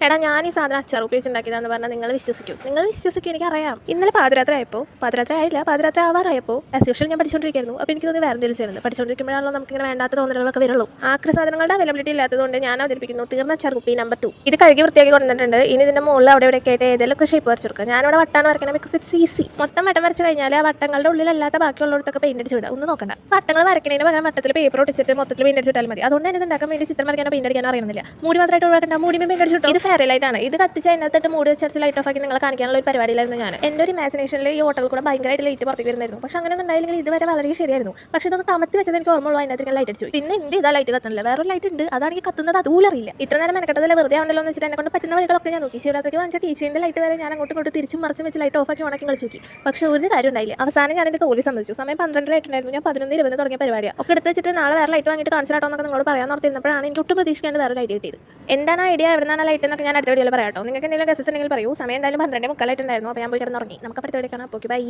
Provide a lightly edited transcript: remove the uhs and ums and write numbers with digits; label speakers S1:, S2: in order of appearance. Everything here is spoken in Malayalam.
S1: എടാ ഞാൻ ഈ സാധനം അച്ചാർ ഉപയോഗിച്ചുണ്ടാക്കിയതാന്ന് പറഞ്ഞാൽ നിങ്ങൾ വിശ്വസിക്കും എനിക്കറിയാം. ഇന്നലെ പാതിരാത്രി ആയില്ല പാതിരാത്രി ആവാറായപ്പോൾ ആസ് യൂഷ്വൽ ഞാൻ പഠിച്ചുകൊണ്ടിരിക്കുന്നു. അപ്പോൾ എനിക്ക് തോന്നി വേറെ എന്തെങ്കിലും ചെയ്യുന്നത് പഠിച്ചുകൊണ്ടിരിക്കുമ്പോഴാണല്ലോ നമുക്കിങ്ങനെ വേണ്ടാത്ത തോന്നലുകളൊക്കെ വരുള്ളൂ. ആക്രി സാധനങ്ങളുടെ അവൈലബിലിറ്റി ഇല്ലാത്തതുകൊണ്ട് ഞാൻ അവതരിപ്പിക്കുന്നു തീർന്ന അച്ചാർ കുപ്പി നമ്പർ 2. ഇത് കഴുകി വൃത്തിയാക്കി കൊണ്ടുവന്നിട്ടുണ്ട്. ഇനി ഇതിന്റെ മുകളിൽ അവിടെ ഇവിടെ ആയിട്ട് ഏതെങ്കിലും ഷേപ്പ് വരച്ചു കൊടുക്കുക. ഞാനിവിടെ വട്ടാണ് വരയ്ക്കണം, ബിക്കോസ് ഇറ്റ്സ് ഈസി. മൊത്തം വട്ടം വരച്ച് കഴിഞ്ഞാൽ ആ വട്ടങ്ങളുടെ ഉള്ളിലല്ലാത്ത ബാക്കിയുള്ളടത്തൊക്കെ പെയിന്റ് അടിച്ച് വിടുക. ഒന്നും നോക്കണ്ട. വട്ടങ്ങൾ വരയ്ക്കുന്നതിന് പകരം വട്ടത്തിൽ പേപ്പർ ഒട്ടിച്ചിട്ട് മൊത്തത്തിൽ പെയിന്റ് അടിച്ചിട്ടാൽ മതി. അതുകൊണ്ട് തന്നെ ഇത് ഉണ്ടാക്കാൻ വേണ്ടി ചിത്രം വരയ്ക്കാനോ പെയിന്റ് അടിക്കാനോ അറിയുന്നില്ല. മൂടി മാത്രമായിട്ട് ഒഴിവാക്കണ്ട, മൂടി പെയിന്റ് അടിച്ചിട്ടു. ഇത് ഫെയർ ലൈറ്റ് ആണ്. ഇത് കത്തിച്ച് അതിനകത്തിട്ട് മൂടി വെച്ചടിച്ച് ലൈറ്റ് ഓഫ് ആക്കി നിങ്ങളെ കാണിക്കാനുള്ള ഒരു പരിപാടിയിലായിരുന്നു ഞാൻ. എൻ്റെ ഒരു ഇമാജിനേഷനിൽ ഈ ഹോട്ടൽ കൂടെ ഭയങ്കരമായിട്ട് ലൈറ്റ് പുറത്തേക്ക് വരുന്നായിരുന്നു. പക്ഷെ അങ്ങനെ ഒന്നും ഉണ്ടായില്ലെങ്കിൽ ഇതുവരെ വളരെ ശരിയായിരുന്നു. പക്ഷെ ഇതൊന്ന് കമത്തി വെച്ചത് എനിക്ക് ഓർമ്മയുള്ളൂ. അതിനകത്ത് ലൈറ്റ് അടിച്ചു. പിന്നെ എന്ത് ഇതാ ലൈറ്റ് കത്തുന്നില്ല, വേറൊരു ലൈറ്റ് ഉണ്ട്, അതാണെങ്കിൽ കത്തുന്നത് അതുപോലും അറിയില്ല. ഇത്ര നേരം മെനക്കെട്ടതല്ല വെറുതെ ആവണ്ടല്ലോ എന്ന് വെച്ചിട്ട് എന്നെ കൊണ്ട് പറ്റുന്ന വഴികളൊക്കെ ഞാൻ നോക്കി. ശിവരാത്രിക്ക് വാങ്ങിച്ച കീച്ചേൻ്റെ ലൈറ്റ് വരെ ഞാൻ അങ്ങോട്ടും ഇങ്ങോട്ട് തിരിച്ചും മറിച്ചും വെച്ച് ലൈറ്റ് ഓഫ് ആക്കി ഉണക്കി കളിച്ചു നോക്കി. പക്ഷെ ഒരു കാര്യം ഉണ്ടായില്ല. അവസാനം ഞാൻ എൻ്റെ തോൽവി സമ്മതിച്ചു. സമയം 12 ആയിട്ടുണ്ടായിരുന്നു. ഞാൻ 11:20 തുടങ്ങിയ പരിപാടിയാണ്. ഒക്കെ എടുത്ത് വെച്ചിട്ട് നാളെ വേറെ ലൈറ്റ് വാങ്ങിയിട്ട് കാണിച്ചിട്ടോ എന്നൊക്കെ നിങ്ങളോട് പറയാൻ ഓർത്തിരുന്നപ്പോഴാണ് എനിക്ക് ഒട്ടും പ്രതീക്ഷിക്കാണ്ട് വേറെ ലൈറ്റ് കിട്ടിയത്. എന്താണ് ഐഡിയ, എവിടെയാണ് ലൈറ്റ് എന്നൊക്കെ ഞാൻ അടുത്ത വീഡിയോയിൽ പറയാം കേട്ടോ. നിങ്ങൾക്ക് എന്തെങ്കിലും ഗസസ് ഉണ്ടെങ്കിൽ പറയൂ. സമയം എന്തായാലും 12:45 ആയിട്ടുണ്ടായിരുന്നു. അപ്പോൾ ഞാൻ പോയി കിടന്നുറങ്ങി. നമുക്ക് അടുത്ത വീഡിയോ കാണാം. Okay, by.